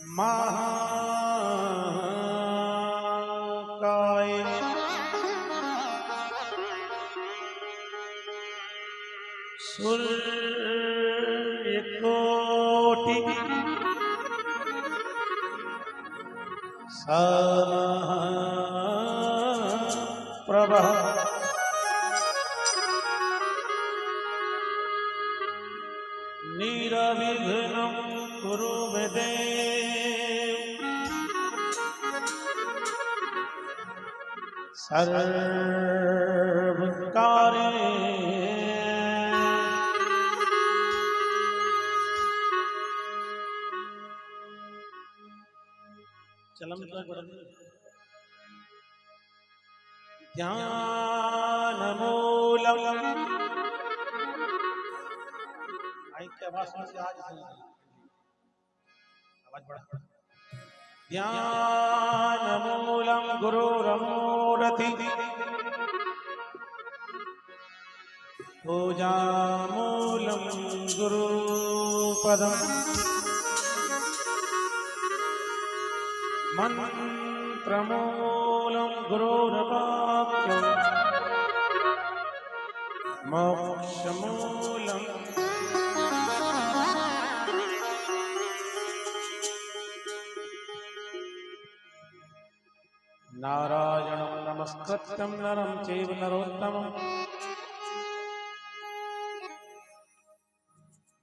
महाकाय सूर्यकोटि समप्रभ निरविघ्नं कुरु मे देव सर्वकार्ये ध्यानमूलम् की आवाज से आज आवाज बढ़ा ध्यानमूलं गुरुरमूर्ति पूजामूलं गुरुपदम् मन्त्रमूलं गुरुर्वाक्यं मोक्षमूलं नारायणं नमस्कृत्यं नरं चैव नरोत्तमं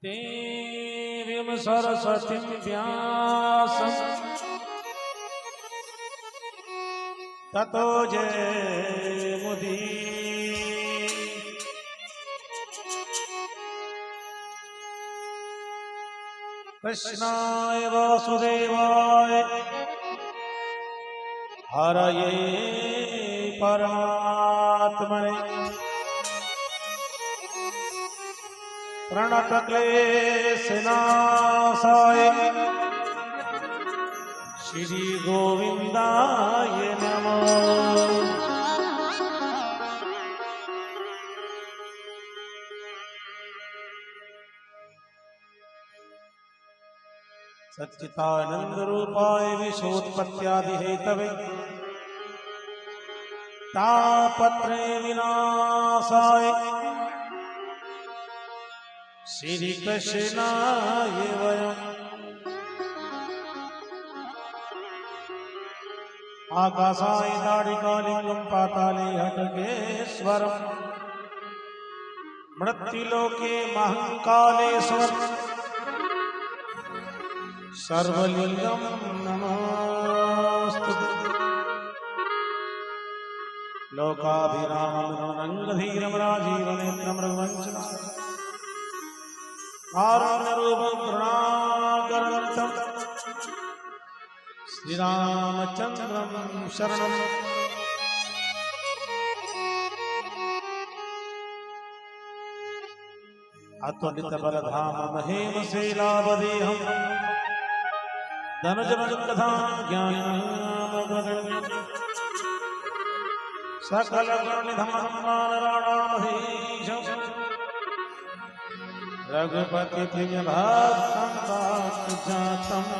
देवीं सरस्वतीं व्यासं ततो जयमुदीरये। कृष्णाय वासुदेवाय हरये परमात्मने प्रणतक्लेशनाशाय श्री गोविंदाय नमः। सच्चिदानंद रूपाय विश्वोत्पत्त्यादि हेतवे तापत्रय विनाशाय श्री कृष्णाय वयम् आकाशाय दाडिकालिंगं पाताले हटकेश्वरम् मृत्युलोके महंकालेश्वरम् सर्वलिंगं नमोस्तुते। लोकाभिरामं रंगधीरं राजीवनेत्रं रघुवंशं कारुण्यरूपं करुणाकरं श्रीरामचन्द्रं शरणं अतुलितबलधाम महेमशैलावदेहं धनुजमनुकथां ज्ञानमगणं सकलगुणनिधानं वानराणामधीशं रघुपतिप्रियभक्तं वाक्जातम्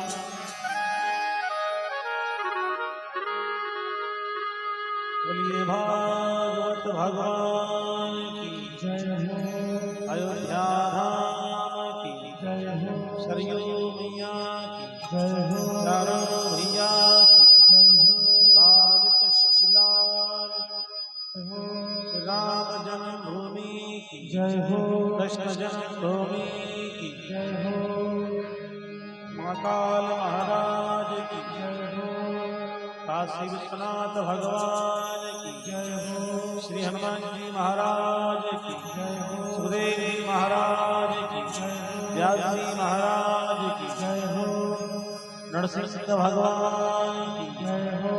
बोलिए भागवत भगवान की जय हो। अयोध्या धाम की जय हो। सरयू मैया की जय हो। चारों भैया की जय हो। बाल कृष्ण लाल श्री राम जन्मभूमि की जय हो। कृष्ण जन्मभूमि की जय हो। महाकाल महाराज की जय हो। काशी विश्वनाथ भगवान की जय हो। श्री हनुमान जी महाराज की जय हो। सुखदेव जी महाराज की जय हो। व्यास जी महाराज की जय हो। नरसिंह भगवान की जय हो।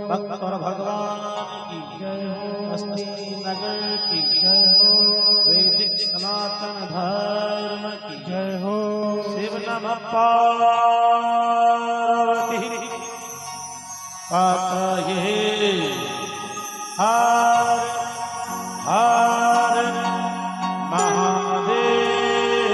भक्तर भगवान की जय हो। अस्ति नगर की जय हो। वैदिक सनातन धर्म की जय हो। शिव नमः पार्वती पातये हर हर महादेव।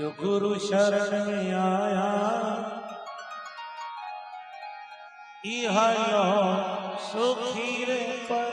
जो गुरु शरण में आया इह लो सुखी रे पर।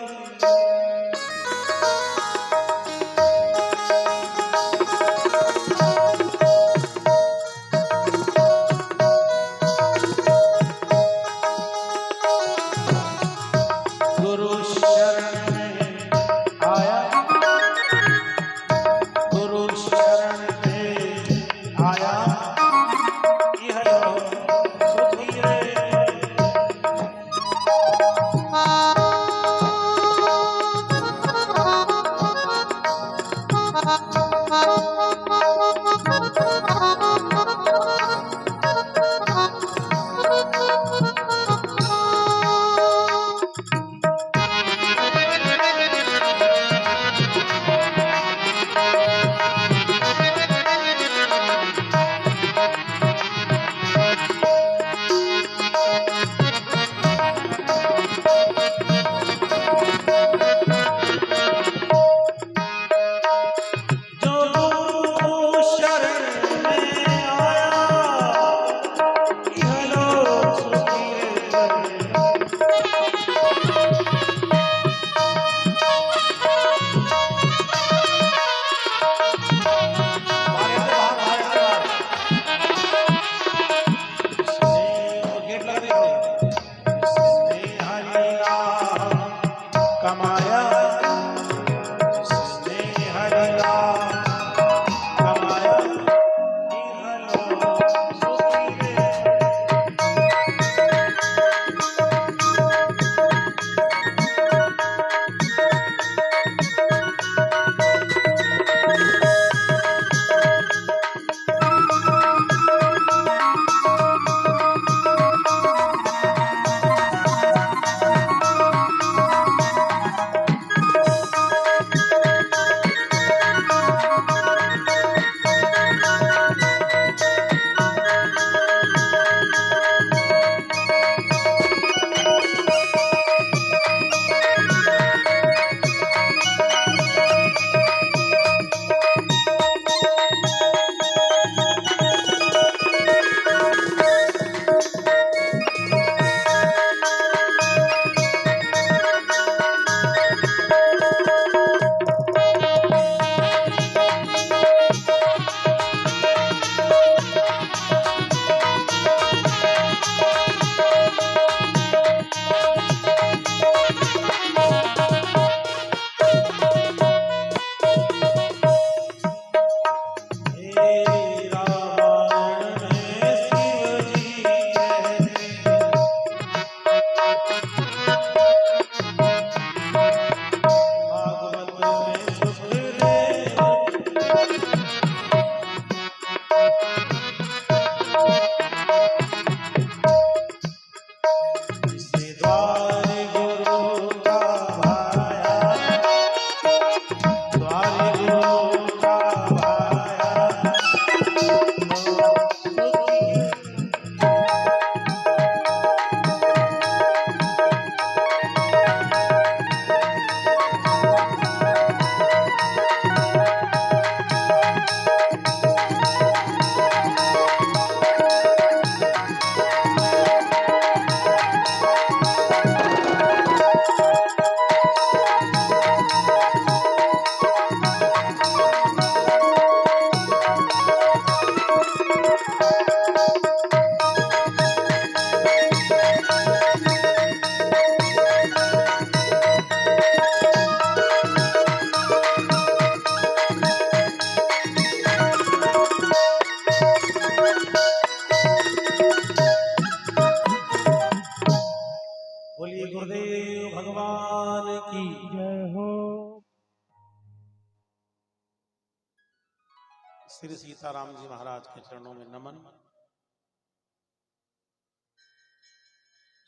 श्री सीताराम जी महाराज के चरणों में नमन।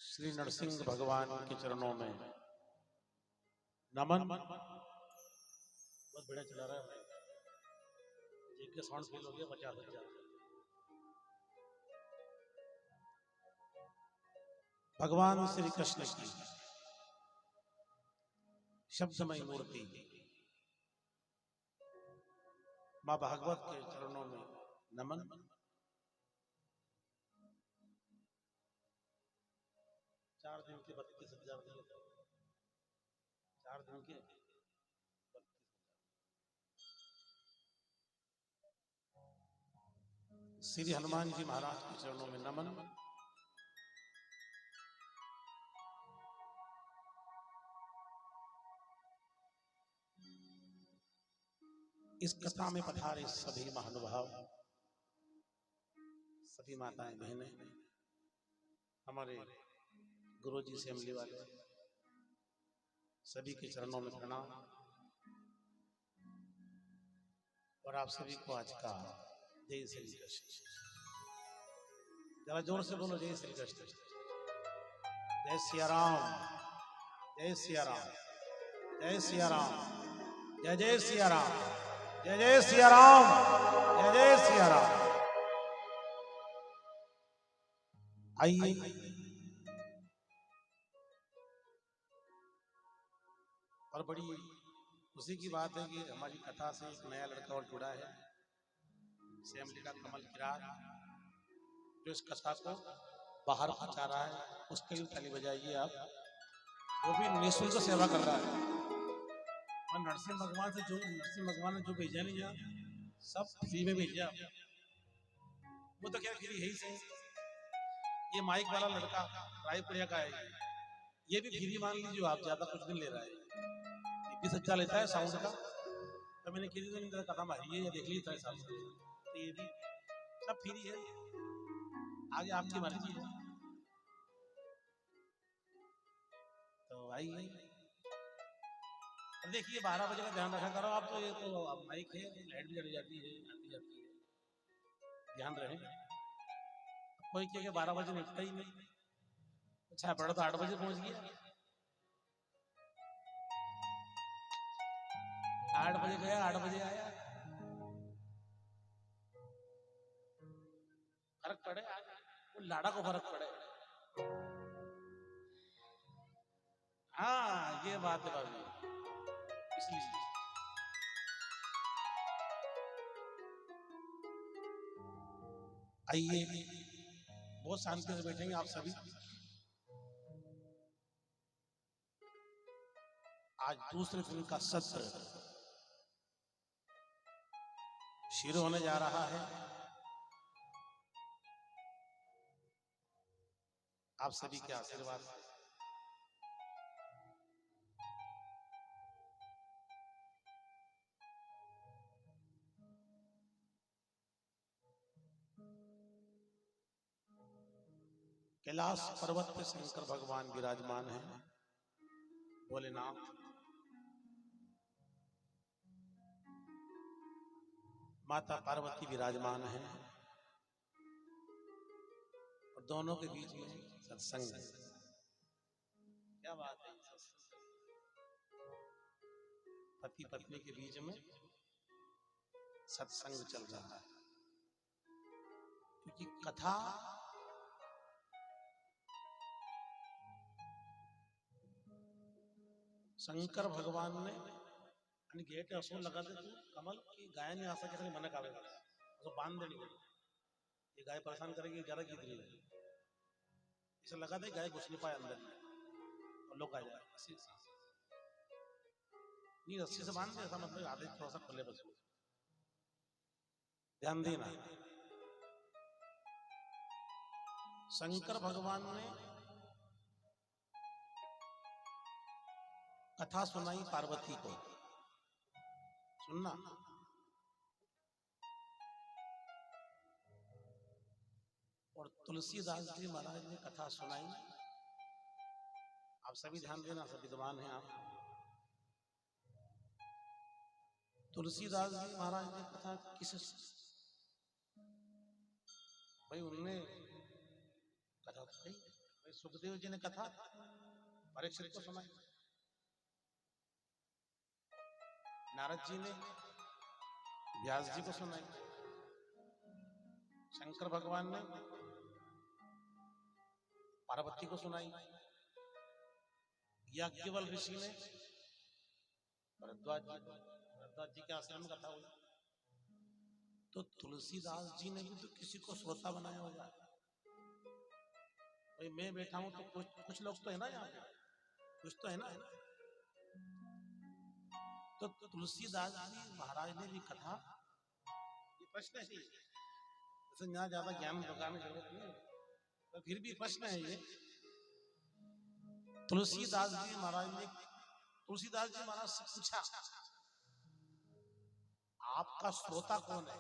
श्री नरसिंह भगवान के चरणों में नमन। बहुत बढ़िया चला रहा है भाई, जिनके साउंड फील हो गया 50,000। भगवान श्री कृष्ण की शब्दमयी मूर्ति मां भागवत के चरणों में नमन। 4 दिन के 32,000 दिए, 4 दिन के 32,000। श्री हनुमान जी महाराज के चरणों में नमन। इस कथा में पधारे सभी महानुभाव, सभी माताएं बहनें, हमारे गुरुजी से मिलने वाले सभी के चरणों में प्रणाम। और आप सभी को आज का जय श्री कृष्ण। जरा जोर से बोलो जय श्री कृष्ण। जय सिया राम, जय सिया राम, जय सिया राम, जय जय सिया राम, जय जय सिया राम, जय जय सिया राम। आइए और बड़ी खुशी की बात है कि हमारी कथा से एक नया लड़का और जुड़ा है, सेमली का कमल किरार, जो इस कथा को बाहर पहुंचा रहा है। उसके लिए ताली बजाइए आप। वो भी निःशुल्क सेवा कर रहा है। और नरसिंह भगवान ने जो भेजा नहीं यार, सब फ्री में भेजा। वो तो क्या फ्री है ही सही। ये माइक वाला लड़का रायपुरिया का है, ये भी फ्री मान लीजिए आप, ज्यादा कुछ नहीं ले रहा है। 20,000 लेता है साउंड का। तो मैंने किसी दिन कथा मारी है, देख ली था साल से। तो ये भी सब फ्री है, आगे आपकी मर्जी है। तो आइए देखिए, 12 बजे का ध्यान रखा करो आप। तो ये तो माइक है, लाइट भी जल जाती है, आती जाती है, ध्यान रहे। कोई कहे 12 बजे निपटा ही नहीं। अच्छा पड़ा तो 8 बजे पहुंच गया, 8 बजे गया, 8 बजे आया। फर्क पड़े, वो लाड़ा को फर्क पड़े। हाँ ये बात है भाभी, इसलिए आइए बहुत शांति से बैठेंगे आप सभी। आज दूसरे दिन का सत्र शुरू होने जा रहा है। आप सभी के आशीर्वाद से कैलाश पर्वत पे शंकर भगवान विराजमान है। भोलेनाथ माता पार्वती विराजमान है, और दोनों के बीच में सत्संग। क्या बात है, पति पत्नी के बीच में सत्संग चल रहा है। क्योंकि कथा शंकर भगवान ने गेट असो लगा दे तू कमल की गाय ने आ सके मन का तो बांध देनी है। ये गाय परेशान करेगी, ज्यादा की है, इसे लगा दे गाय घुस नहीं पाए अंदर में और लोग आ जाए। नहीं रस्सी से बांध दे, ऐसा मतलब आधे थोड़ा सा खुले बस। ध्यान देना, शंकर भगवान ने कथा सुनाई पार्वती को। सुनना, और तुलसीदास जी महाराज ने कथा सुनाई। आप सभी ध्यान देना, सब विद्वान हैं आप। तुलसीदास जी महाराज ने कथा किस भाई, उन्होंने कथा भाई सुखदेव जी ने कथा परीक्षित को सुनाई, नारद जी ने व्यास जी को सुनाई, शंकर भगवान ने पार्वती को सुनाई, याज्ञवल्क्य ऋषि ने भरद्वाज जी के आश्रम में कथा हुई। तो तुलसीदास जी ने भी तो किसी को श्रोता बनाया होगा। भाई मैं बैठा हूं तो कुछ लोग तो है ना यहाँ पे, कुछ तो है ना। तो तुलसीदास जी महाराज ने भी कथा, ये प्रश्न है, जैसे यहाँ ज्यादा ज्ञान बताने की जरूरत नहीं, तो फिर भी प्रश्न है ये। तुलसीदास जी महाराज से पूछा, आपका श्रोता कौन है?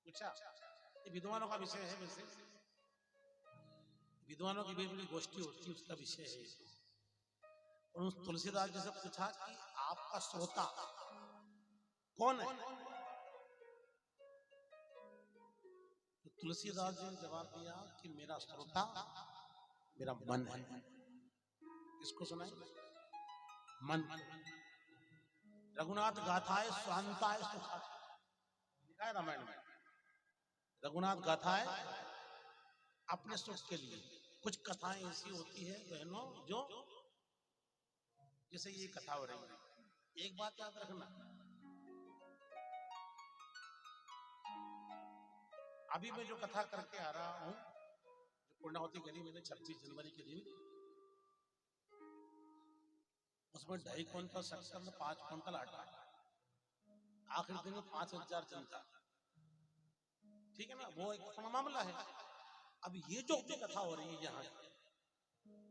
पूछा। ये विद्वानों का विषय है, वैसे विद्वानों की भी गोष्ठी होती है, उसका विषय है। और उस तुलसीदास जी से पूछा कि आपका श्रोता कौन है? तो तुलसीदास जी ने जवाब दिया कि मेरा श्रोता मेरा मन है। किसको सुनाए? मन। रघुनाथ गाथाए स्वांताए सुखा, लिखा है रामायण में। रघुनाथ गाथाए अपने सुख के लिए। कुछ कथाएं ऐसी होती है बहनों, जो जैसे ये कथा हो रही है, एक बात याद रखना, अभी मैं जो कथा करके आ रहा हूं, जो पूर्णावती करी मैंने 26 जनवरी के दिन, उसमें 2.5 क्विंटल शक्कर में 5 क्विंटल आटा, आखिरी दिन में 5000 जनता, ठीक है ना, वो एक अपना मामला है। अब ये जो कथा हो रही है यहाँ,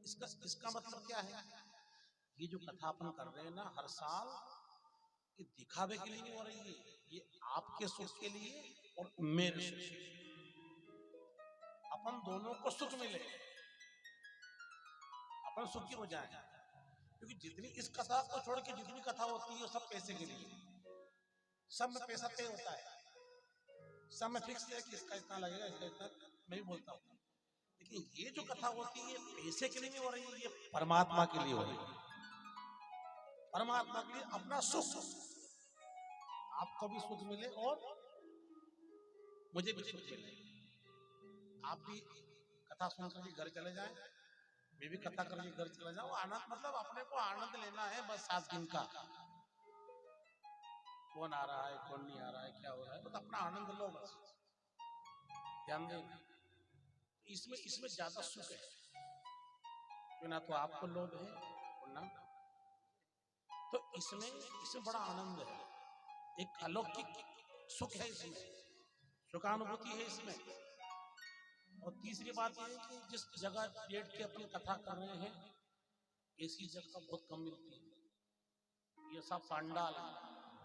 इसका मतलब क्या है? ये जो कथा अपन कर रहे हैं ना हर साल, ये दिखावे के लिए नहीं हो रही है, ये आपके सुख के लिए और मेरे सुख के लिए, अपन दोनों को सुख मिले, अपन सुखी हो जाए। क्योंकि जितनी इस कथा को छोड़ के जितनी कथा होती है सब पैसे के लिए, सब में पैसा तय होता है, सब में फिक्स है कि इसका इतना लगेगा, इसका इतना, मैं भी बोलता हूँ। लेकिन ये जो कथा होती है पैसे के लिए नहीं हो रही है, ये परमात्मा के लिए हो रही है। परमात्मा के लिए अपना सुख, आपको भी सुख मिले और मुझे भी सुख मिले। आप भी कथा सुनकर के घर चले जाएं, मैं भी कथा करके घर चला जाऊं। आनंद मतलब अपने को आनंद लेना है बस 7 दिन का। कौन आ रहा है कौन नहीं आ रहा है क्या हो रहा है, बस अपना आनंद लो, बस ध्यान दें। इसमें ज्यादा सुख है, क्यों ना तो आपको लोभ है और ना, तो इसमें बड़ा आनंद है, एक अलौकिक सुख है इसमें, सुखानुभूति है इसमें। और तीसरी बात यह है कि जिस जगह बैठ के अपनी कथा कर रहे हैं, ऐसी जगह बहुत कम मिलती है। ये सब पंडाल,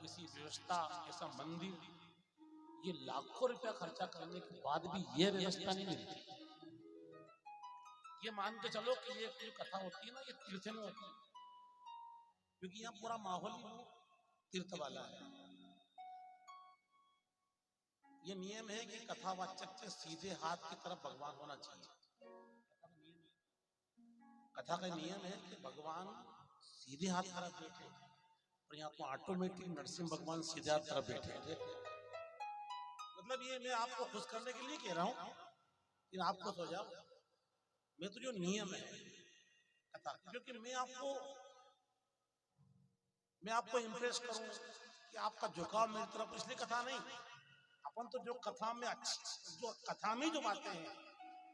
ऐसी व्यवस्था, ऐसा मंदिर, ये लाखों रुपया खर्चा करने के बाद भी ये व्यवस्था नहीं मिलती। ये मान के चलो कि ये जो कथा होती है ना, ये तीर्थ में होती है, क्योंकि यहाँ पूरा माहौल ही तीर्थ वाला है। ये नियम है कि कथावाचक के सीधे हाथ की तरफ भगवान होना चाहिए। कथा का नियम है कि भगवान सीधे हाथ तरफ बैठे, और यहाँ तो ऑटोमेटिक नरसिंह भगवान सीधे हाथ तरफ बैठे। मतलब ये मैं आपको खुश करने के लिए कह रहा हूँ कि आप खुश हो जाओ। मैं तो जो नियम है कथा, क्योंकि मैं आपको इंप्रेस करूं कि आपका झुकाव मेरी तरफ, इसलिए कथा नहीं। अपन तो जो कथा में जो कथा में जो बातें हैं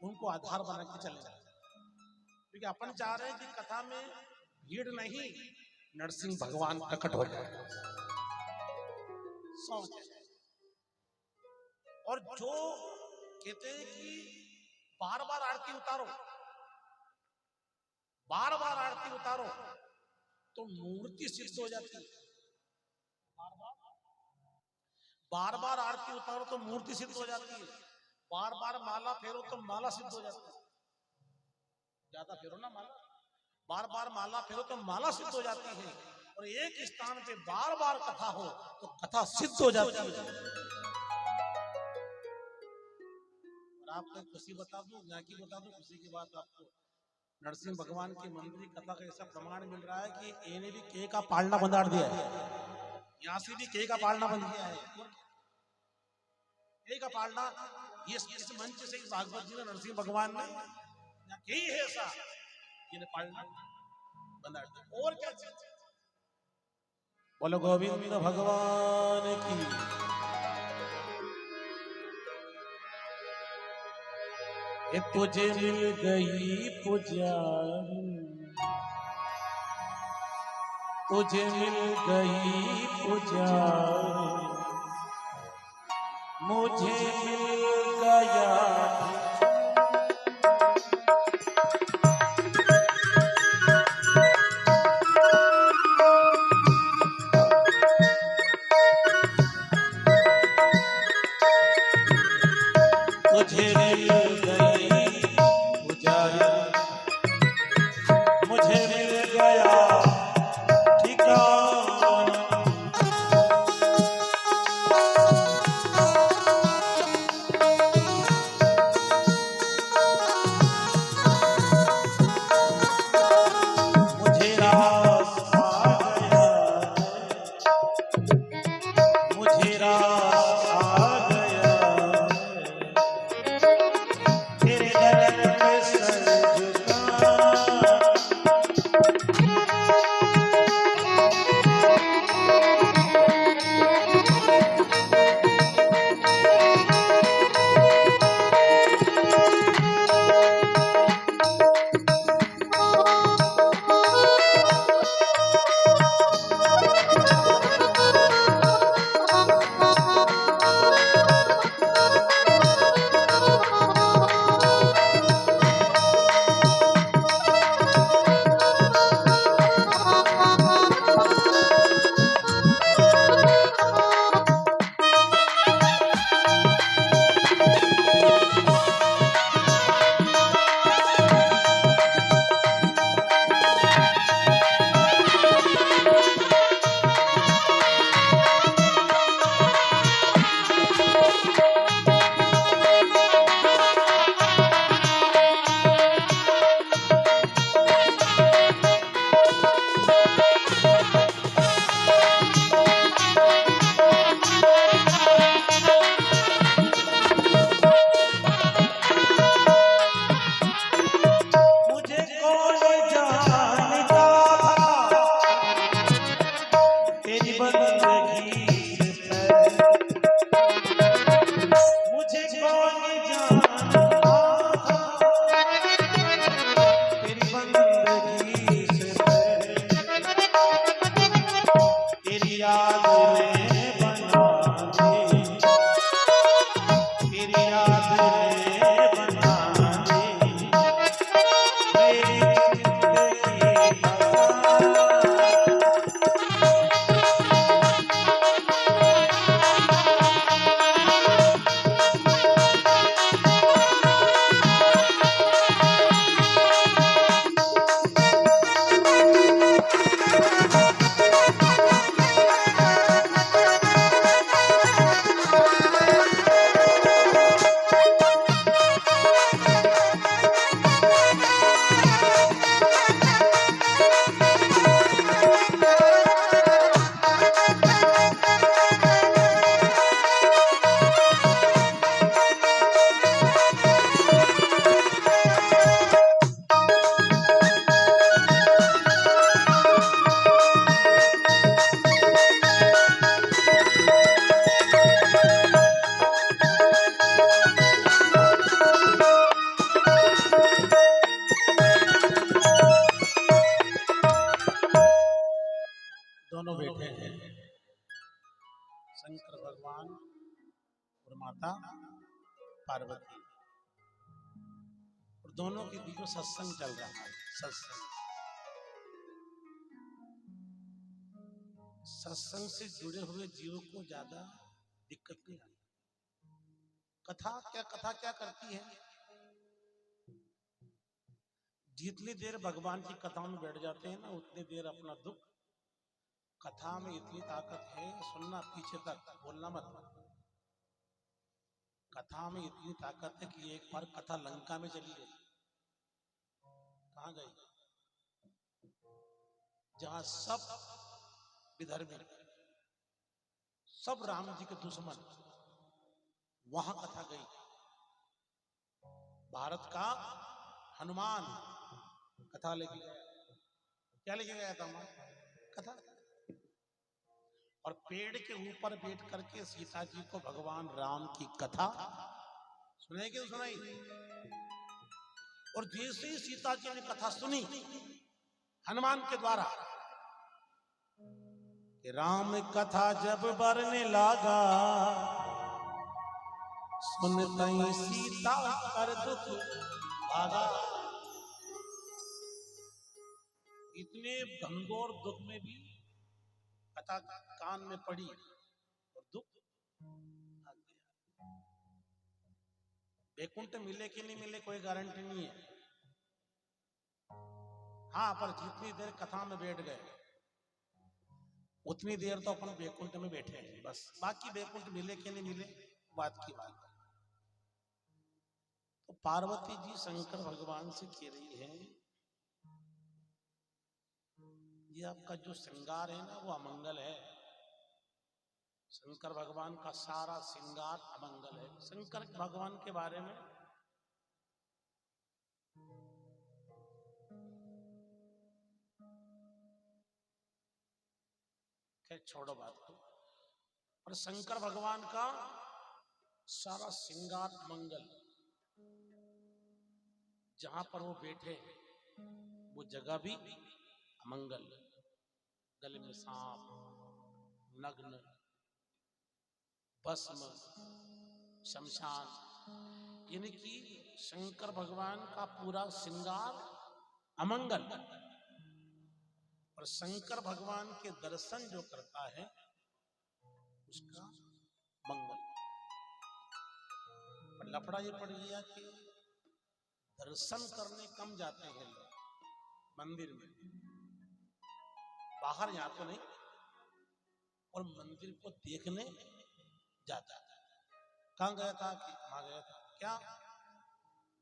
उनको आधार बना के चले जाए, क्योंकि अपन चाह रहे हैं कि कथा में भीड़ नहीं, नरसिंह भगवान प्रकट हो जाए। और जो कहते हैं कि बार बार आरती उतारो, बार बार आरती उतारो तो मूर्ति सिद्ध हो जाती है। बार बार आरती उतारो तो मूर्ति सिद्ध हो जाती है। बार बार माला फेरो तो माला सिद्ध हो जाती है। ज्यादा फेरो ना माला, बार बार माला फेरो तो माला सिद्ध हो जाती है। और एक स्थान पे बार बार कथा हो तो कथा सिद्ध हो जाती है। और आपको खुशी बता दूं, यहाँ की बता दूं खुशी की बात आपको, नरसिंह भगवान की मंदिर कथा का ऐसा प्रमाण मिल रहा है कि इन्हें भी के का पालना बंधाड़ दिया है। यहाँ से भी के का पालना बंद किया है। के का पालना ये इस मंच से भागवत जी ने नरसिंह भगवान ने के ही है ऐसा, इन्हें पालना बंधाड़ दिया। और क्या बोलो गोविंद भगवान की। कि तुझे मिल गई पुजारी, तुझे मिल गई पुजारी, मुझे मिल गया तुझे मिल गई पुजारी, मुझे मिल गया ठिकाना। मुझे रास आ गया, मुझे रास आ गया, तेरे दर पे सर झुका। दोनों बैठे हैं, शंकर भगवान और माता पार्वती, और दोनों के बीच में सत्संग चल रहा है। सत्संग से जुड़े हुए जीवों को ज्यादा दिक्कत नहीं आती। कथा क्या करती है, जितनी देर भगवान की कथा में बैठ जाते हैं ना, उतनी देर अपना दुख। कथा में इतनी ताकत है, सुनना पीछे तक, बोलना मत। कथा में इतनी ताकत है कि एक बार कथा लंका में चली गई। कहां गई? जहां सब विधर्मी, सब राम जी के दुश्मन, वहां कथा गई। भारत का हनुमान कथा लेके गया। क्या लेके गया था? कथा। और पेड़ के ऊपर बैठ करके सीता जी को भगवान राम की कथा सुनाई कि सुनाई? और जैसे ही सीता जी ने कथा सुनी हनुमान के द्वारा कि राम कथा जब बरने लागा, सुनतई सीता कर दुख भागा। इतने घनघोर दुख में भी कथा कान में पड़ी और दुख भाग गया। वैकुंठ मिले कि नहीं मिले कोई गारंटी नहीं है। हाँ, पर जितनी देर कथा में बैठ गए उतनी देर तो अपन वैकुंठ में बैठे हैं बस। बाकी वैकुंठ मिले कि नहीं मिले बात की बात है। तो पार्वती जी शंकर भगवान से कह रही है, ये आपका जो श्रृंगार है ना वो अमंगल है। शंकर भगवान का सारा श्रृंगार अमंगल है। शंकर भगवान के बारे में छोड़ो बात को, और शंकर भगवान का सारा श्रृंगार मंगल, जहां पर वो बैठे वो जगह भी अमंगल। गले में सांप, नग्न, भस्म, शमशान, यानी कि शंकर भगवान का पूरा श्रृंगार अमंगल। और शंकर भगवान के दर्शन जो करता है उसका मंगल। पर लफड़ा ये पड़ गया कि दर्शन करने कम जाते हैं लोग मंदिर में, बाहर यहाँ तो नहीं, और मंदिर को देखने जाता है। कहाँ गया था कि वहां गया था, क्या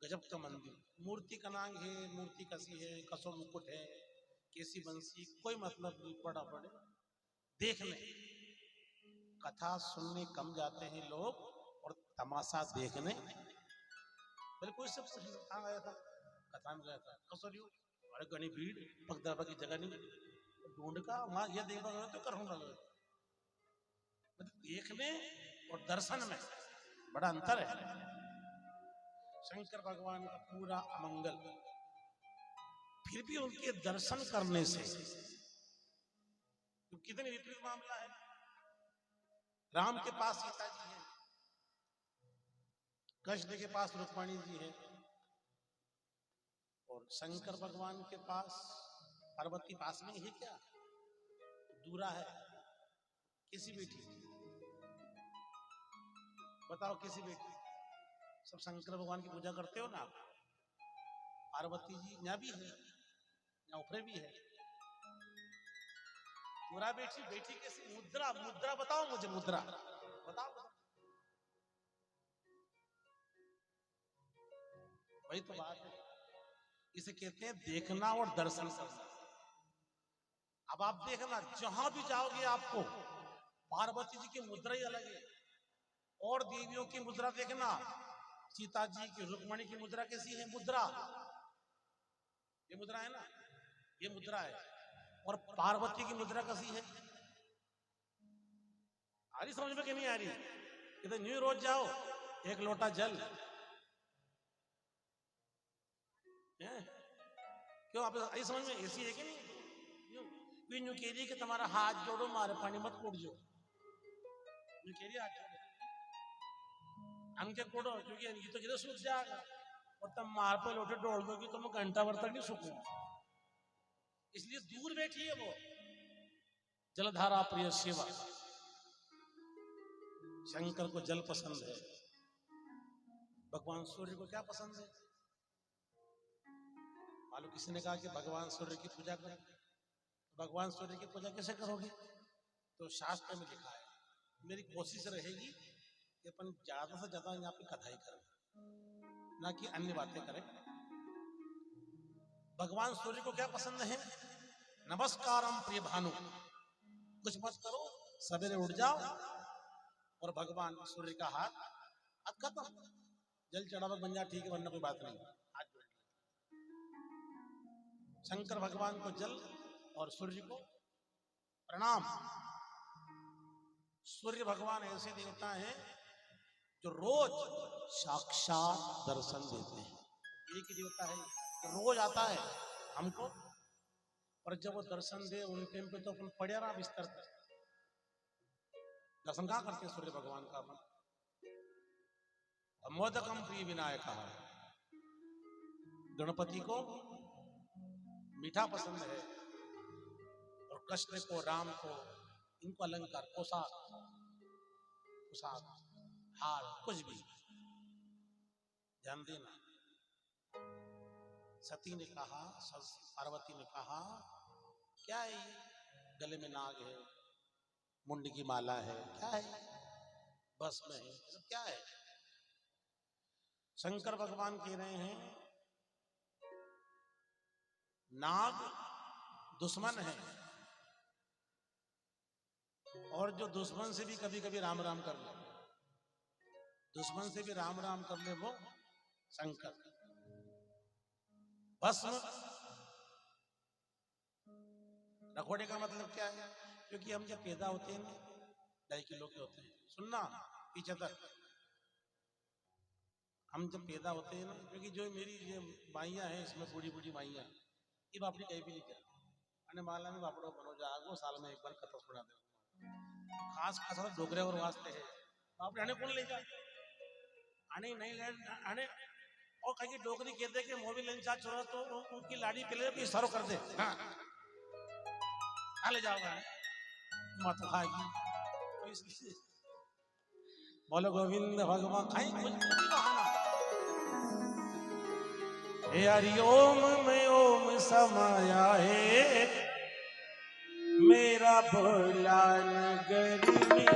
गजब का मंदिर, मूर्ति का नाम है, मूर्ति कसी है, कसो मुकुट है, कैसी बंसी, कोई मतलब नहीं, पड़ा पड़े देखने। कथा सुनने कम जाते हैं लोग और तमाशा देखने। बोले कोई सब कहाँ गया था, कथा में गया था, कसोरियो, अरे घनी भीड़, पगदरबा की जगह नहीं, ढूंढ का वहां ये देखा गया तो करूंगा। मतलब देखने और दर्शन में बड़ा अंतर है। शंकर भगवान का पूरा अमंगल, फिर भी उनके दर्शन करने से तो कितने विपरीत मामला है। राम के पास सीता जी है, कृष्ण के पास रुक्मिणी जी है, और शंकर भगवान के पास पार्वती पास में है क्या, दूरा है। किसी बेटी बताओ, किसी बेटी, सब शंकर भगवान की पूजा करते हो ना। पार्वती जी यहाँ भी है, यहाँ ऊपरे भी है, पूरा बेटी, बेटी कैसी, मुद्रा, मुद्रा बताओ मुझे, मुद्रा बताओ। वही तो बात है, इसे कहते हैं देखना और दर्शन करना। अब आप देखना जहां भी जाओगे आपको पार्वती जी की मुद्रा ही अलग है, और देवियों की मुद्रा देखना, सीता जी की, रुक्मिणी की मुद्रा कैसी है, मुद्रा, ये मुद्रा है ना, ये मुद्रा है, और पार्वती की मुद्रा कैसी है। आ रही समझ में कि नहीं आ रही? इधर न्यू रोज जाओ, एक लोटा जल, क्यों आप आई समझ में, ऐसी है कि नहीं? न्यू कह रही कि तुम्हारा हाथ जोड़ो, मारे पानी मत कूट जो, न्यू कह रही हाथ जोड़ो, हमके कूटो, क्योंकि ये तो किधर सूख जाएगा, और तुम मार पे लोटे डोल दोगी तो मैं घंटा भर तक नहीं सूखूंगा। इसलिए दूर बैठी है वो। जलधारा प्रिय सेवा, शंकर को जल पसंद है, भगवान सूर्य को क्या पसंद है मालूम? किसी ने कहा कि भगवान सूर्य की पूजा करो, तो भगवान सूर्य की पूजा कैसे करोगे? तो शास्त्र में लिखा है, मेरी कोशिश रहेगी कि अपन ज्यादा से ज्यादा यहाँ पे कथा ही करें, ना कि अन्य बातें करें। भगवान सूर्य को क्या पसंद है? नमस्कारम प्रिय भानु, कुछ मत करो, सवेरे उठ जाओ और भगवान सूर्य का हाथ खत्म, जल चढ़ावा बन जा, ठीक है, वरना कोई बात नहीं, हाथ जोड़। शंकर भगवान को जल और सूर्य को प्रणाम। सूर्य भगवान ऐसे देवता हैं जो रोज साक्षात दर्शन देते हैं। एक ही देवता है, रोज आता है हमको, और जब वो दर्शन दे उन टाइम पे तो अपन पड़े रहा बिस्तर पर, दर्शन कहाँ करते हैं सूर्य भगवान का अपन। मोदकम प्रिय विनायक, गणपति को मीठा पसंद है, और कृष्ण को, राम को, इनको अलंकार, पोशाक, हार, कुछ भी। ध्यान देना, सती ने कहा, पार्वती ने कहा, क्या है ये, गले में नाग है, मुंड की माला है, क्या है, बस में है, क्या है। शंकर भगवान कह रहे हैं नाग दुश्मन है, और जो दुश्मन से भी कभी कभी राम राम कर ले, दुश्मन से भी राम राम कर ले, वो शंकर। भस्म रखोड़े का मतलब क्या है, क्योंकि हम जब पैदा होते हैं 2.5 किलो के होते हैं, सुनना पीछे तक, हम जब पैदा होते हैं ना, क्योंकि जो मेरी ये माइयाँ हैं इसमें बूढ़ी बूढ़ी माइयाँ, ये बापड़ी कहीं भी नहीं क्या अने माला में बापड़ो बनो जागो, साल में एक बार कथा सुना दे, खास खास डोगरे और वास्ते है बापड़े आने कौन ले जाए, आने नहीं ले आने, और कहीं डोगरी कहते कि मोबी लंचा छोड़ा तो उनकी लाड़ी पहले भी इशारो कर दे, हाँ ले जाओगा मत खाएगी, तो इसलिए बोलो गोविंद भगवान खाई कुछ बहाना। हे हरिओम में ओम समाया है, मेरा भोला नगर में,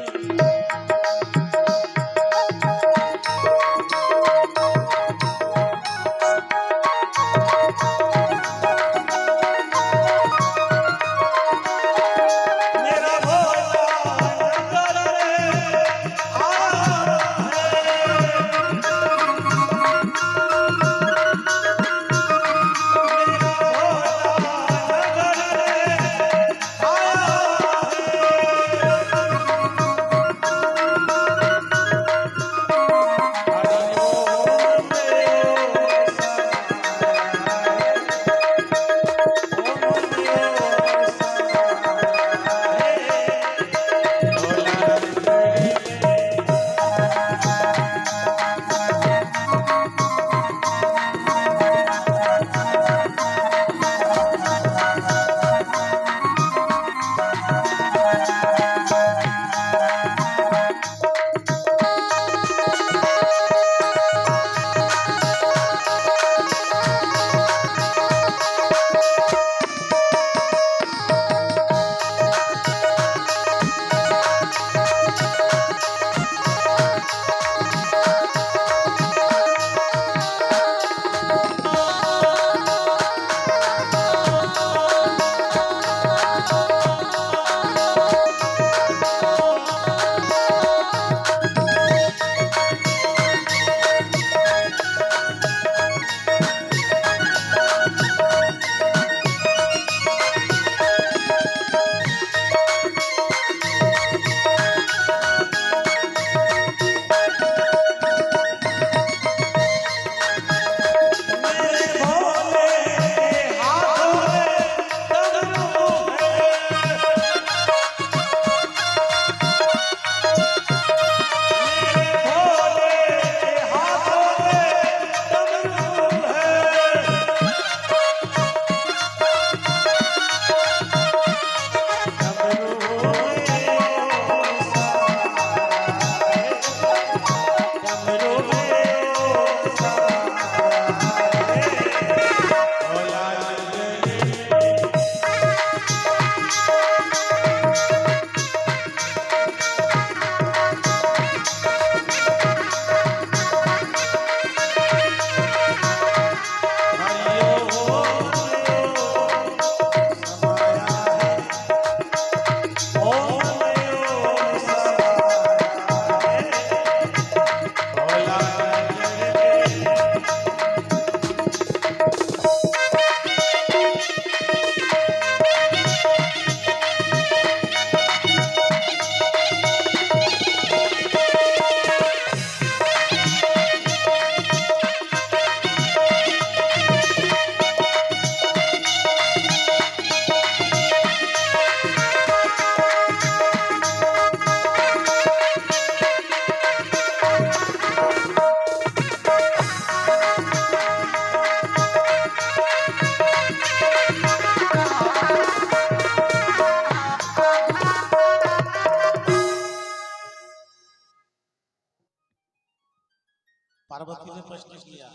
पार्वती ने प्रश्न किया,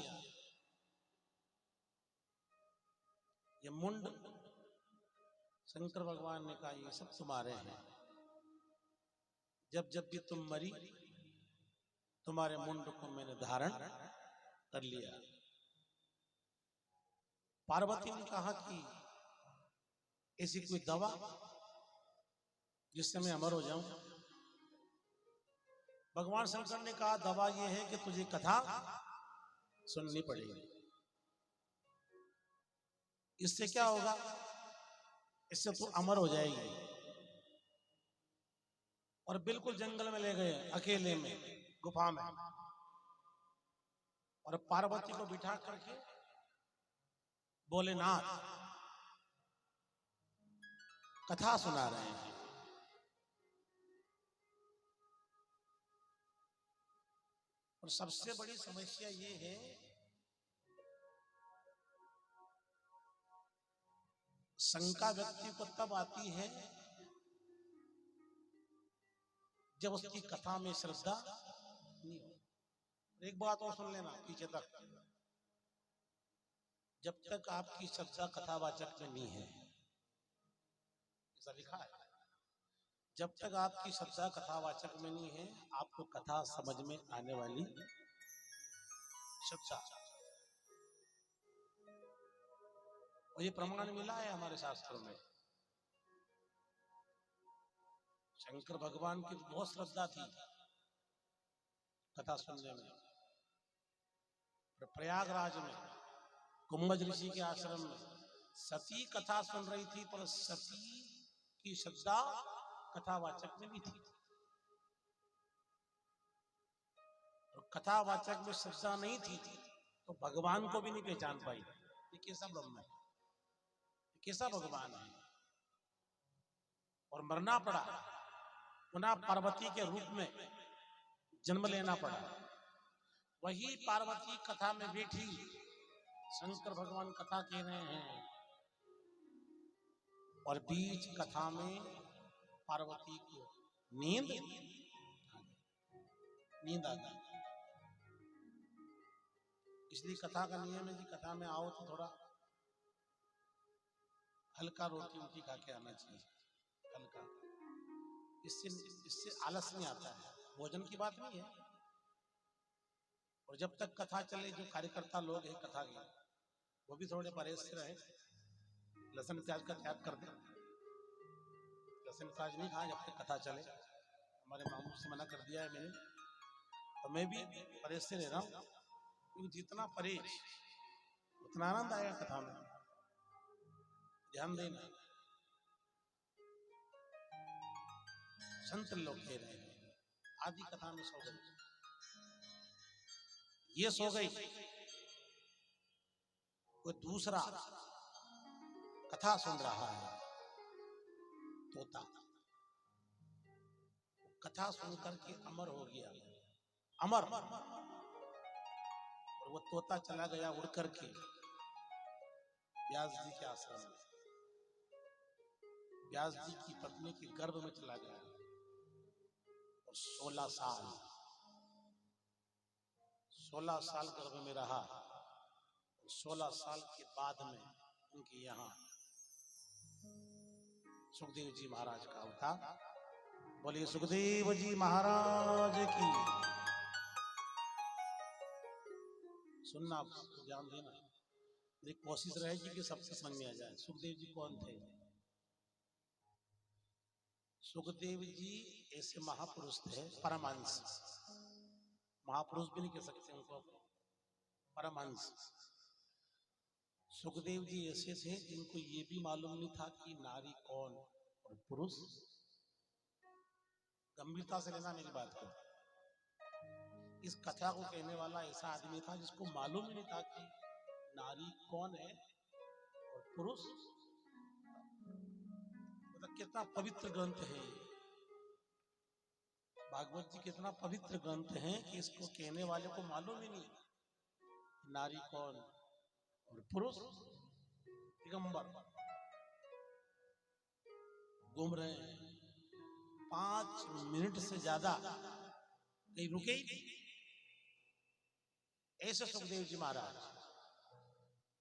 ये मुंड, शंकर भगवान ने कहा ये सब तुम्हारे हैं, जब जब भी तुम मरी तुम्हारे मुंड को मैंने धारण कर लिया। पार्वती ने कहा कि ऐसी कोई दवा जिससे मैं अमर हो जाऊं? भगवान शंकर ने कहा दवा यह है कि तुझे कथा सुननी पड़ेगी। इससे क्या होगा? इससे तू अमर हो जाएगी। और बिल्कुल जंगल में ले गए, अकेले में, गुफा में, और पार्वती को बिठा करके बोले नाथ कथा सुना रहे हैं। और सबसे बड़ी समस्या ये है, शंका व्यक्ति को तब आती है जब उसकी कथा में श्रद्धा नहीं हो। एक बात और सुन लेना पीछे तक, जब तक आपकी श्रद्धा कथावाचक में नहीं है, ऐसा लिखा है, जब तक आपकी श्रद्धा कथावाचक में नहीं है आपको कथा समझ में आने वाली श्रद्धा। और ये प्रमाण मिला है हमारे शास्त्रों में। शंकर भगवान की बहुत श्रद्धा थी कथा सुनने में। प्रयागराज में कुंभज ऋषि के आश्रम में सती कथा सुन रही थी, पर सती की श्रद्धा कथावाचक में भी थी। और कथावाचक में श्रद्धा नहीं थी तो भगवान को भी नहीं पहचान पाई। ये कैसा ब्रह्म है, ये कैसा भगवान है? और मरना पड़ा, पुनः पार्वती के रूप में जन्म लेना पड़ा। वही पार्वती कथा में बैठी, शंकर भगवान कथा कह रहे हैं, और बीच कथा में पार्वती को नींद आ गई। इसलिए कथा का नियम है कि कथा में आओ तो थोड़ा हल्का रोटी वोटी खा के आना चाहिए, हल्का। इससे आलस नहीं आता है, भोजन की बात नहीं है। और जब तक कथा चले, जो कार्यकर्ता लोग हैं कथा के, वो भी थोड़े परहेज से रहे, लहसुन प्याज का त्याग कर दे। लहसुन प्याज नहीं खाए जब तक कथा चले। हमारे मामू से मना कर दिया है मैंने, और मैं भी परहेज से रह रहा हूँ, क्योंकि जितना परहेज उतना आनंद आएगा कथा में। ध्यान देना, संत लोग कह रहे हैं आदि कथा में सो गई, ये सो गई, कोई दूसरा कथा सुन रहा है, तोता। कथा सुनकर के अमर हो गया, अमर। और वो तोता चला गया उड़ करके व्यास जी के आश्रम में, व्यास जी की पत्नी के गर्भ में चला गया। और 16 साल गर्भ में रहा। 16 साल के बाद में उनके यहाँ सुखदेव जी महाराज का अवतार। बोलिए सुखदेव जी महाराज की। सुनना, ध्यान देना, मेरी कोशिश रहेगी कि सबसे समझ में आ जाए सुखदेव जी कौन थे। सुखदेव जी ऐसे महापुरुष थे, परमहंस। महापुरुष भी नहीं कह सकते उनको, परमहंस। सुखदेव जी ऐसे थे जिनको ये भी मालूम नहीं था कि नारी कौन और पुरुष। गंभीरता से लेना मेरी बात को। इस कथा को कहने वाला ऐसा आदमी था जिसको मालूम ही नहीं था कि नारी कौन है और पुरुष। मतलब कितना पवित्र ग्रंथ है भागवत जी, कितना पवित्र ग्रंथ है कि इसको कहने वाले को मालूम ही नहीं नारी कौन और पुरुष। दिगंबर घूम रहे हैं, 5 मिनट से ज्यादा कहीं रुके ही नहीं। ऐसे सुखदेव जी महाराज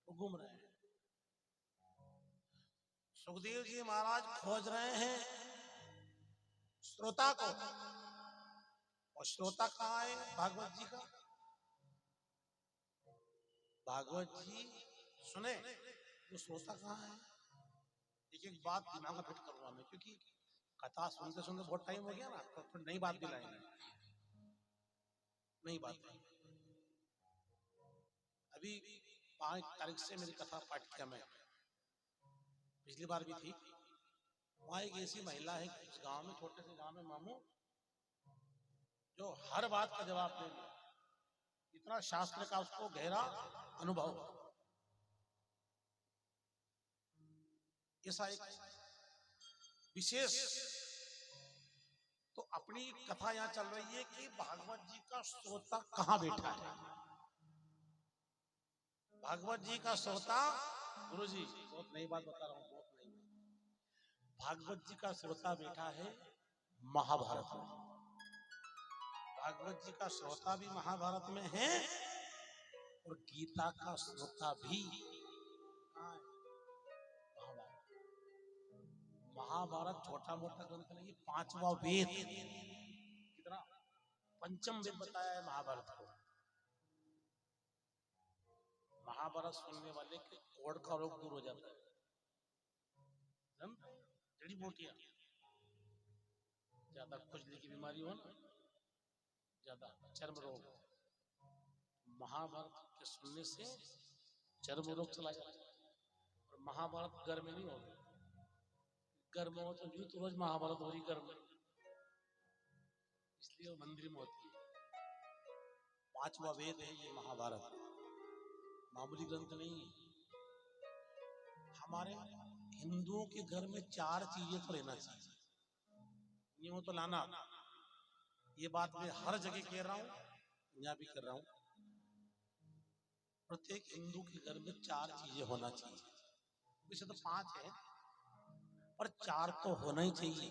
वो घूम रहे हैं। सुखदेव जी महाराज खोज रहे हैं श्रोता को, और श्रोता कहाँ है भागवत जी का? भागवत जी सुने वो श्रोता कहाँ है? एक एक बात दिमाग में फिट करूंगा मैं, क्योंकि कथा सुनते सुनते बहुत टाइम हो गया ना, तो फिर नई बात दिलाएंगे, नई बात। अभी 5 तारीख से मेरी कथा पाठ किया मैं, पिछली बार भी थी। वहां एक ऐसी महिला है उस गांव में, छोटे से गांव में मामू, जो हर बात का जवाब दे दिया। इतना शास्त्र का उसको गहरा अनुभव। ऐसा एक विशेष, तो अपनी कथा यहाँ चल रही है कि भागवत जी का श्रोता कहाँ बैठा है। भागवत जी का श्रोता, गुरु जी बहुत नई बात बता रहा हूँ, बहुत नई। भागवत जी का श्रोता बैठा है महाभारत में। भागवत जी का श्रोता भी महाभारत में है, और गीता का श्रोता भी महाभारत छोटा मोटा ग्रंथ नहीं, 5वां वेद। कितना? पंचम वेद बताया है महाभारत को। महाभारत सुनने वाले के कोढ़ का रोग दूर हो जाता है। जड़ी बूटियां, ज्यादा खुजली की बीमारी हो ना, ज्यादा चर्म रोग, महाभारत के सुनने से चर्म रोग चला जाता है। और महाभारत घर में नहीं होगी, घर में हो तो यूं तो रोज महाभारत हो रही घर में, इसलिए वो मंदिर में होती है। 5वां वेद है ये महाभारत, मामूली ग्रंथ नहीं है। हमारे हिंदुओं के घर में 4 चीजें तो रहना चाहिए, यूं तो लाना। ये बात मैं हर जगह कह रहा हूं, यहाँ भी कर रहा हूं। प्रत्येक हिंदू के घर में 4 चीजें होना चाहिए। वैसे तो 5 है, पर 4 तो होना ही चाहिए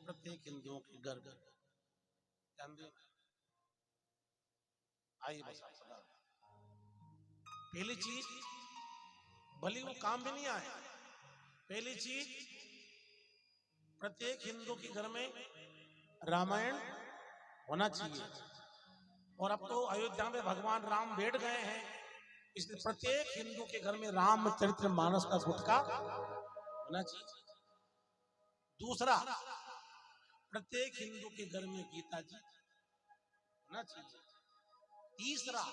प्रत्येक हिंदुओं के घर घर। ध्यान दें, आइए बस। पहली चीज, भले वो काम भी नहीं आए, पहली चीज प्रत्येक हिंदू के घर में रामायण होना चाहिए। और अब तो अयोध्या में भगवान राम बैठ गए हैं, इसलिए प्रत्येक हिंदू के घर में रामचरित्र मानस का गुटका होना चाहिए। दूसरा, प्रत्येक हिंदू के घर में गीता जी होना चाहिए। तीसरा,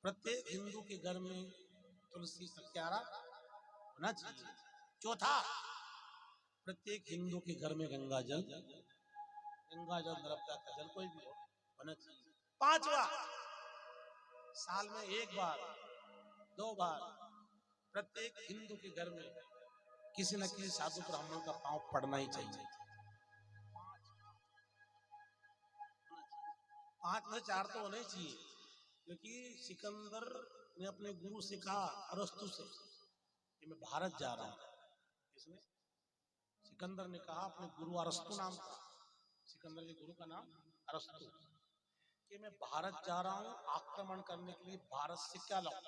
प्रत्येक हिंदू के घर में तुलसी सत्यारा होना चाहिए। चौथा, प्रत्येक हिंदू के घर में गंगा जल, नर्मदा का जल कोई भी हो होना चाहिए। 5वां, साल में 1 बार 2 बार प्रत्येक हिंदू के घर में किसी न किसी साधु ब्राह्मण का पांव पड़ना ही चाहिए। 5 में 4 तो होने चाहिए, क्योंकि सिकंदर ने अपने गुरु से कहा अरस्तु से कि मैं भारत जा रहा हूं। इसमें सिकंदर ने कहा अपने गुरु अरस्तु नाम का, सिकंदर के गुरु का नाम अरस्तु, कि मैं भारत जा रहा हूं आक्रमण करने के लिए। भारत से क्या लाऊं?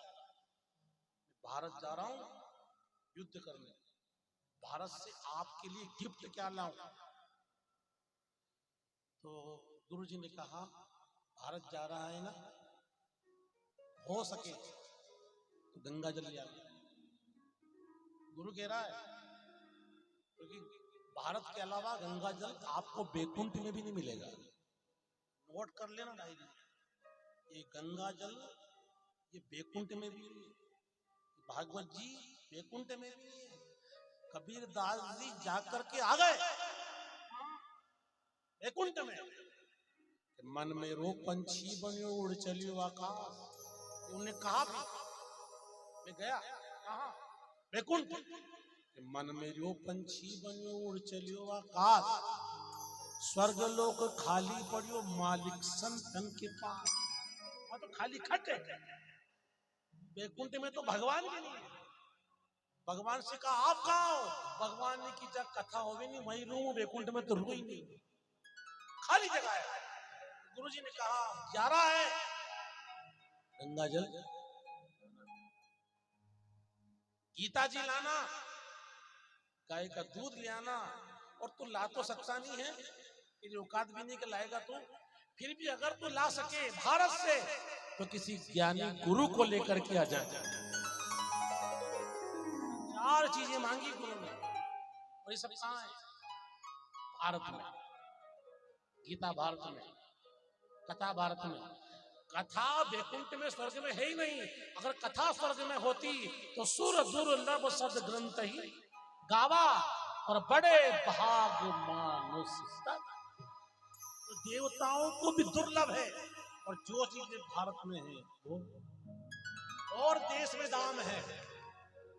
भारत जा रहा हूं युद्ध करने, भारत से आपके लिए गिफ्ट क्या लाऊं? तो गुरुजी ने कहा भारत जा रहा है ना, हो सके तो गंगा जल ले आना। गुरु कह रहा है, क्योंकि भारत के अलावा गंगा जल आपको बैकुंठ में भी नहीं मिलेगा। नोट कर लेना डायरी, ये गंगा जल ये बैकुंठ में भी नहीं है, भागवत जी बैकुंठ में भी नहीं है। कबीर दास जी जाकर के आ गए बैकुंठ में। मन में रो पंछी बनियो उड़ चलियो आकाश, उन्होंने कहा भी, मैं गया कहा बैकुंठ। मन में रो पंछी बनियो उड़ चलियो आकाश, स्वर्ग लोक खाली पड़ियो मालिक संतन के पास। वहां तो खाली खट है, बैकुंठ में तो भगवान भी नहीं है। भगवान से कहा आप कहाँ हो? भगवान ने की जब कथा हो भी नहीं, वही रू बैकुंठ में तो रुई नहीं, खाली जगह है। गुरुजी ने कहा जा रहा है गंगा जल, गीता जी लाना, गाय का दूध ले आना, और तू ला तो सकता नहीं है, तेरी औकात भी नहीं कि लाएगा तू। फिर भी अगर तू ला सके भारत से तो किसी ज्ञानी गुरु को लेकर के आ जाए। 4 चीजें मांगी गुरु ने, और ये सब कहाँ है? भारत में, गीता भारत में, कथा भारत में। कथा वैकुंठ में स्वर्ग में है ही नहीं। अगर कथा स्वर्ग में होती तो सुर दुर्लभ सद ग्रंथ ही गावा, और बड़े भाग मानुष तक। तो देवताओं को भी दुर्लभ है, और जो चीजें भारत में है वो, और देश में दाम है,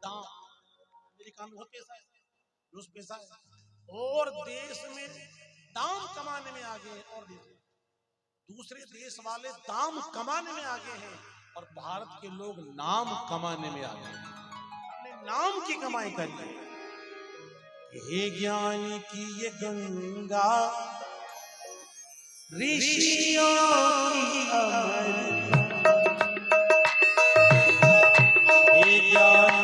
दाम। अमेरिका में बहुत पैसा है, रूस पैसा है, और देश में दाम कमाने में आगे, और दूसरे देश वाले दाम कमाने में आगे हैं, और भारत के लोग नाम कमाने में आगे हैं। हमने नाम की कमाई करी है। हे ज्ञान की ये गंगा, ऋषियों की अमर, हे ज्ञान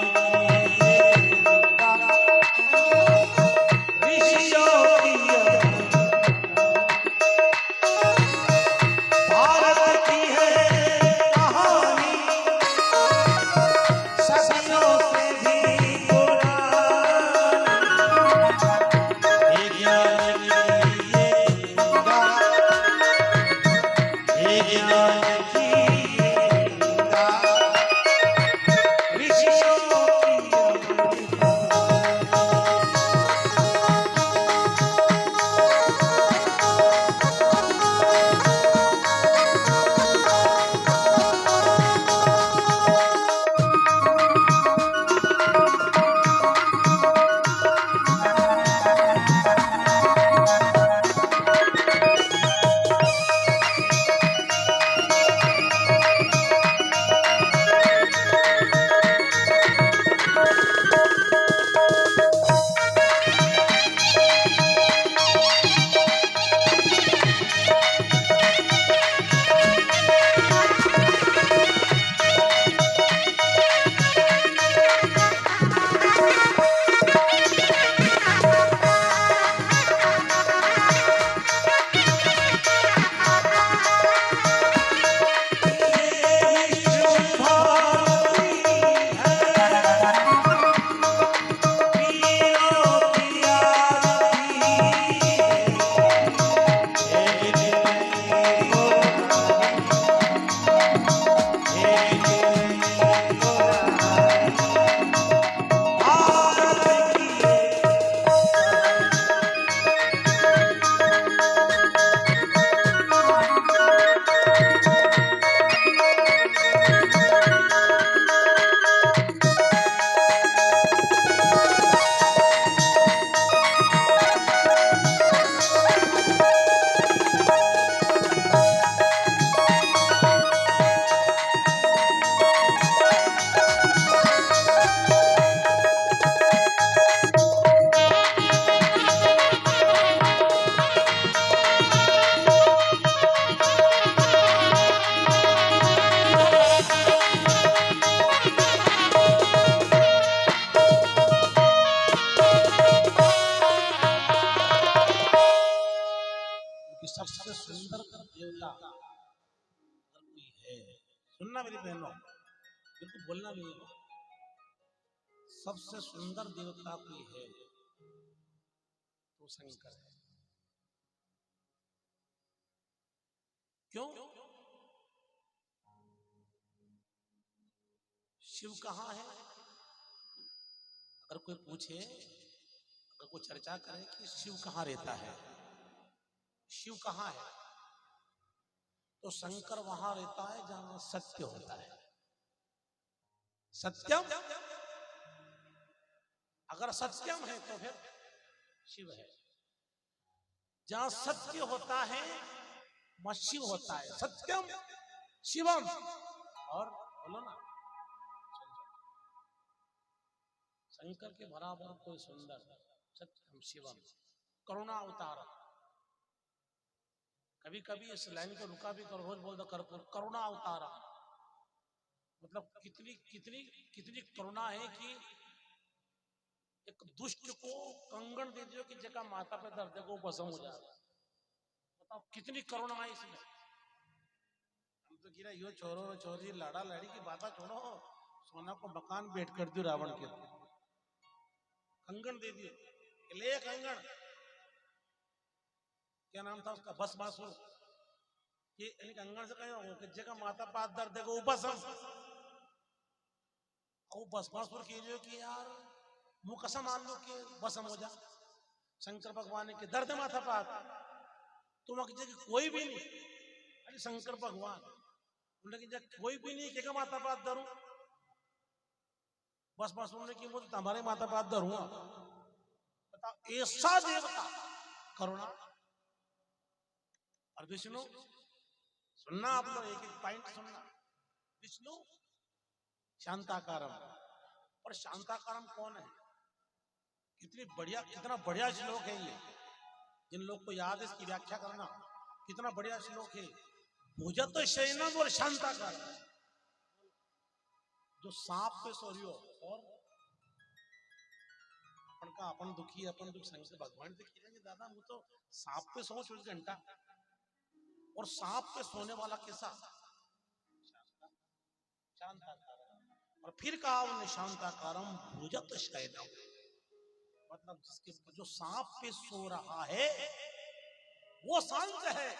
सबसे सुंदर देवता अगर कोई है, सुनना मेरी बहनों, बिल्कुल बोलना नहीं है, सबसे सुंदर देवता कोई है तो शंकर है। क्यों? शिव कहाँ है? अगर कोई पूछे, अगर कोई चर्चा करे कि शिव कहाँ रहता है, शिव कहाँ है, तो शंकर वहां रहता है जहां सत्य होता है। सत्यम, अगर सत्यम है तो फिर शिव है। जहां सत्य होता है वहां शिव होता है। सत्यम शिवम, और बोलो ना, शंकर के बराबर कोई सुंदर, सत्यम शिवम, करुणा अवतार। कभी कभी इस लाइन को रुका भी कर, रोज बोल दो कर्पूर करुणा अवतार। मतलब कितनी कितनी कितनी करुणा है कि एक दुष्ट को कंगन दे दियो कि जगह माता पे दर्द है, वो भस्म हो जाए। बताओ कितनी करुणा है इसमें। हम तो गिरा यो छोरो छोरी लाड़ा लाड़ी की बात छोड़ो, सोना को मकान बेट कर दियो रावण के, कंगन दे दियो, ले कंगन, क्या नाम था उसका, भस्मासुर, कि कंगन से कहीं हो कि जगह माता पात दर्द है, वो भस्म। वो भस्मासुर की जो कि यार मुंह कसम मान लो कि भस्म हो जा। शंकर भगवान ने कि दर्द माथा पात, तुम जगह कोई भी नहीं, अरे शंकर भगवान उन्होंने कोई भी नहीं कि माता पात धरू, बस बस उन्होंने कि मुझे तुम्हारे माता पात धरूंगा। बताओ ऐसा देवता करुणा। और विष्णु, सुनना आप लोग एक एक पॉइंट सुनना, विष्णु शांताकारम। और शांताकारम कौन है? कितनी बढ़िया, कितना बढ़िया श्लोक है ये, जिन लोग को याद है इसकी व्याख्या करना, कितना बढ़िया श्लोक है। भुजत शयनम और शांताकारम, जो सांप पे सो रही हो और अपन का अपन दुखी, अपन दुख संग से भगवान से कहेंगे दादा वो तो सांप पे सो 24 घंटा, और सांप पे सोने वाला कैसा? शांताकारम। और फिर कहा उन्हें शांताकारम भुजत शयनम, मतलब जिसके जो सांप पे सो रहा है वो शांत है,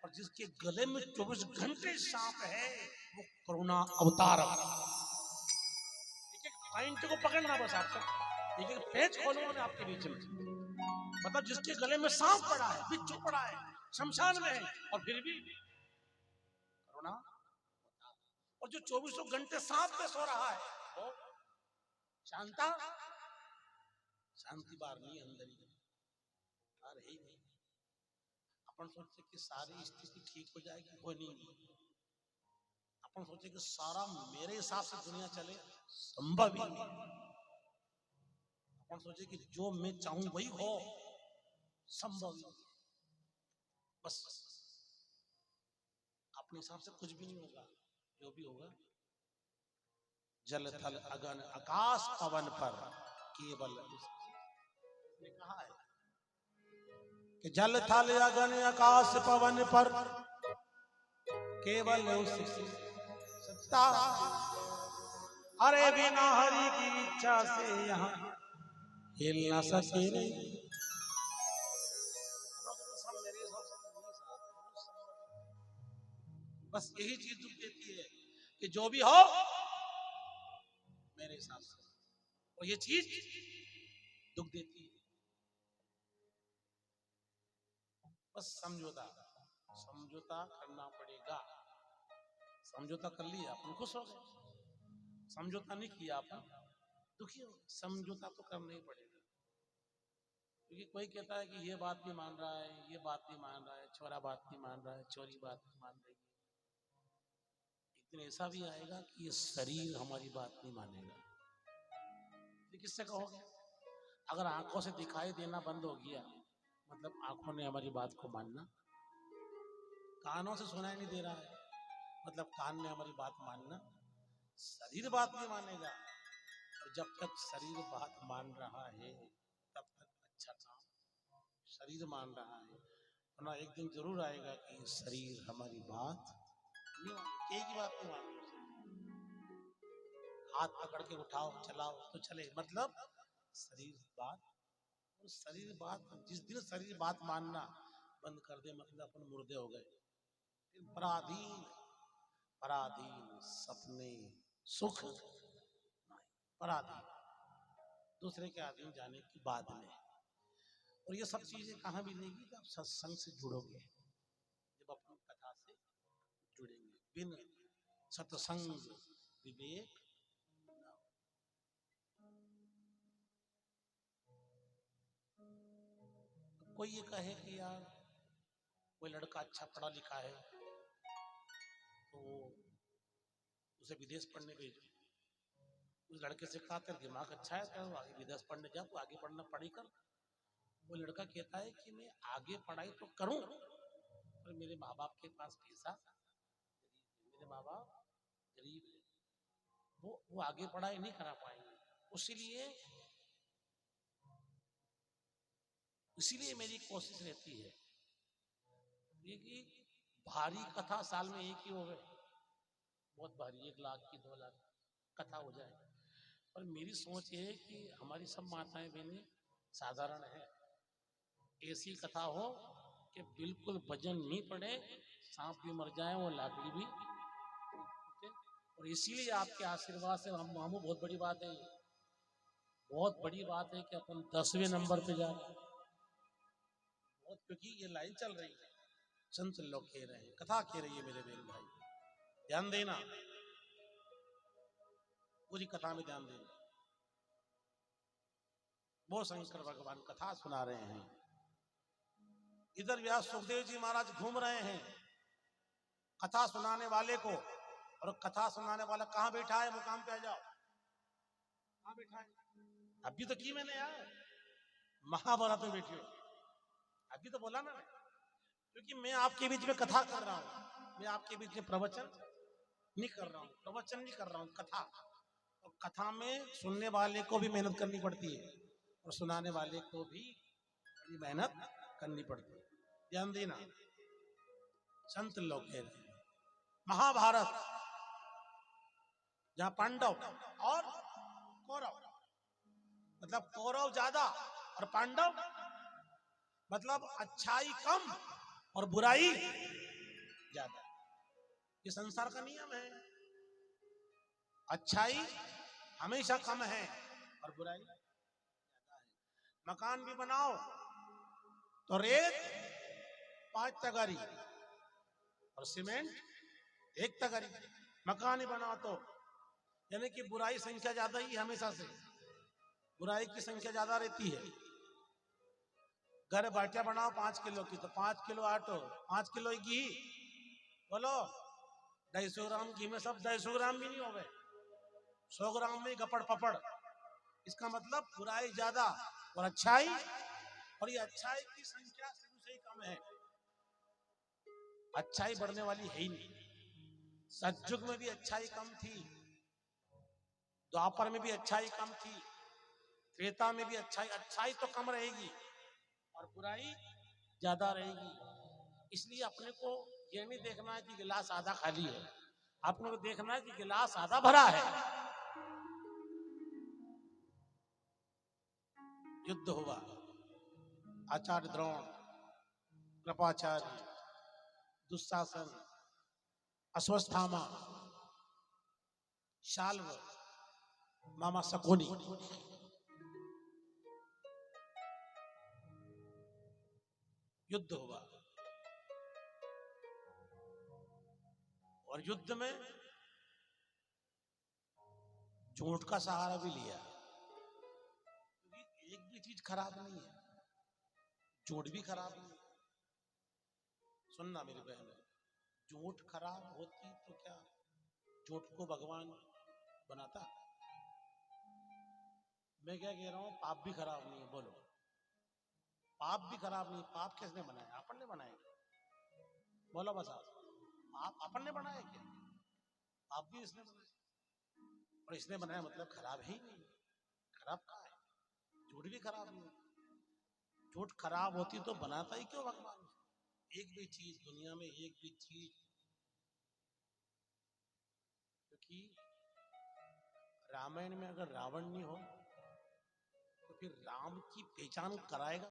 और जिसके गले में 24 घंटे सांप है वो करुणा अवतार। एक एक पॉइंट को पकड़ना बस, आप सब एक एक पेज खोलूंगा मैं आपके बीच में। मतलब जिसके गले में सांप पड़ा है, बिच्छू पड़ा है, शमशान में है, और फिर भी करुणा। और जो 24 घंटे सांप पे सो रहा है वो शांता, शांति बार नहीं अंदर ही बार है ही नहीं। अपन सोचते कि सारी स्थिति ठीक हो जाएगी, वो नहीं। अपन सोचे कि सारा मेरे हिसाब से दुनिया चले, संभव ही नहीं। अपन सोचे कि जो मैं चाहूं वही हो, संभव ही नहीं। बस अपने हिसाब से कुछ भी नहीं होगा, जो भी होगा जल थल अगन आकाश पवन पर केवल उसने कहा है कि जल थल अगन आकाश पवन पर केवल उसी सत्ता, अरे बिना हरि की इच्छा से यहाँ हिल ना सके रे। बस यही चीज दुख देती है कि जो भी हो मेरे हिसाब से, और ये चीज दुख देती है। बस समझौता, समझौता करना पड़ेगा। समझौता कर लिया अपन खुश हो गए, समझौता नहीं किया अपन दुखी हो। समझौता तो करना ही पड़ेगा, क्योंकि कोई कहता है कि ये बात नहीं मान रहा है, ये बात नहीं मान रहा है, छोरा बात नहीं मान रहा है, छोरी बात नहीं मान रही है। एक दिन ऐसा भी आएगा कि ये शरीर हमारी बात नहीं मानेगा। ये किससे कहोगे? अगर आंखों से दिखाई देना बंद हो गया, मतलब आंखों ने हमारी बात को मानना, कानों से सुनाई नहीं दे रहा है, मतलब कान ने हमारी बात मानना, शरीर बात नहीं मानेगा। और जब तक शरीर बात मान रहा है तब तक अच्छा काम, शरीर मान रहा है, वरना एक दिन जरूर आएगा कि शरीर हमारी बात नहीं मान, एक ही बात नहीं मान। हाथ पकड़ के उठाओ चलाओ तो चले, मतलब शरीर बात, और शरीर बात जिस दिन शरीर बात मानना बंद कर दे, मतलब अपन मुर्दे हो गए। फिर पराधीन, पराधीन सपने सुख नहीं, पराधीन दूसरे के अधीन जाने की बात में। और ये सब चीजें कहाँ मिलेगी? जब सत्संग से जुड़ोगे, जब अपन कथा से जुड़ेंगे। बिन सत्संग विवेक, कोई ये कहे कि यार कोई लड़का अच्छा पढ़ा लिखा है तो उसे विदेश पढ़ने भेजो। उस लड़के से कहा तेरा दिमाग अच्छा है, तो आगे विदेश पढ़ने जा, तो आगे पढ़ना पढ़ी कर। वो लड़का कहता है कि मैं आगे पढ़ाई तो करूं, पर मेरे माँ बाप के पास पैसा, मेरे माँ बाप गरीब है, वो आगे पढ़ाई नहीं करा पाएंगे। इसीलिए मेरी कोशिश रहती है ये कि भारी कथा साल में एक ही होवे, बहुत भारी 1 लाख की 2 लाख कथा हो जाए। पर मेरी सोच ये है कि हमारी सब माताएं बहनें साधारण है, ऐसी कथा हो कि बिल्कुल वजन नहीं पड़े, सांप भी मर जाए वो लाकड़ी भी टूटे। और इसीलिए आपके आशीर्वाद से हम मामू बहुत बड़ी बात है, बहुत बड़ी बात है कि अपन 10वें नंबर पे जा रहे हैं बहुत, क्योंकि ये लाइन चल रही है, संत लोग कह रहे हैं, कथा कह रही है मेरे बहन भाई, ध्यान देना, पूरी कथा में ध्यान देना। वो शंकर भगवान कथा सुना रहे हैं, इधर व्यास सुखदेव जी महाराज घूम रहे हैं कथा सुनाने वाले को, और कथा सुनाने वाला कहाँ बैठा है, मुकाम पे आ जाओ, कहाँ बैठा है? अभी तो की मैंने यार, महाभारत में बैठे हो, अभी तो बोला ना, क्योंकि मैं आपके बीच में कथा कर रहा हूं, मैं आपके बीच में प्रवचन नहीं कर रहा हूं, प्रवचन नहीं कर रहा हूं, कथा। और कथा में सुनने वाले को भी मेहनत करनी पड़ती है और सुनाने वाले को भी बड़ी मेहनत करनी पड़ती है, ध्यान देना। संत लोग कह रहे हैं महाभारत, जहां पांडव और कौरव, मतलब कौरव ज्यादा और पांडव, मतलब अच्छाई कम और बुराई ज्यादा। ये संसार का नियम है, अच्छाई हमेशा कम है और बुराई ज्यादा है। मकान भी बनाओ तो रेत 5 तगारी और सीमेंट 1 तगारी, मकान ही बनाओ तो, यानी कि बुराई संख्या ज्यादा ही हमेशा से, बुराई की संख्या ज्यादा रहती है। घर बाटिया बनाओ 5 किलो की तो 5 किलो आटो, 5 किलो घी, बोलो 250 ग्राम घी में सब 250 ग्राम भी नहीं हो गए, 100 ग्राम में गपड़ पपड़। इसका मतलब बुराई ज्यादा और अच्छाई, और ये अच्छाई की संख्या शुरू से ही कम है, अच्छाई बढ़ने वाली है ही नहीं। सतयुग में भी अच्छाई कम थी, द्वापर में भी अच्छाई कम थी, त्रेता में भी अच्छाई तो कम रहेगी और बुराई ज्यादा रहेगी। इसलिए अपने को यह नहीं देखना है कि गिलास आधा खाली है, अपने को देखना है कि गिलास आधा भरा है। युद्ध हुआ, आचार्य द्रोण, कृपाचार्य, दुशासन, अश्वत्थामा, शाल्व, मामा शकुनी, युद्ध हुआ। और युद्ध में झूठ का सहारा भी लिया, क्योंकि एक भी चीज खराब नहीं है, झूठ भी खराब नहीं है। सुनना मेरी बहन, झूठ खराब होती तो क्या झूठ को भगवान बनाता? मैं क्या कह रहा हूं, पाप भी खराब नहीं है, बोलो पाप भी खराब नहीं। पाप किसने बनाया? अपन ने बनाया। बोलो बस आप अपन ने बनाया क्या? पाप भी इसने बनाया, और इसने बनाया मतलब खराब ही नहीं, खराब कहाँ है? झूठ भी खराब नहीं, झूठ खराब होती तो बनाता ही क्यों भगवान? एक भी चीज दुनिया में, एक भी चीज, क्योंकि रामायण में अगर रावण नहीं हो तो फिर राम की पहचान कराएगा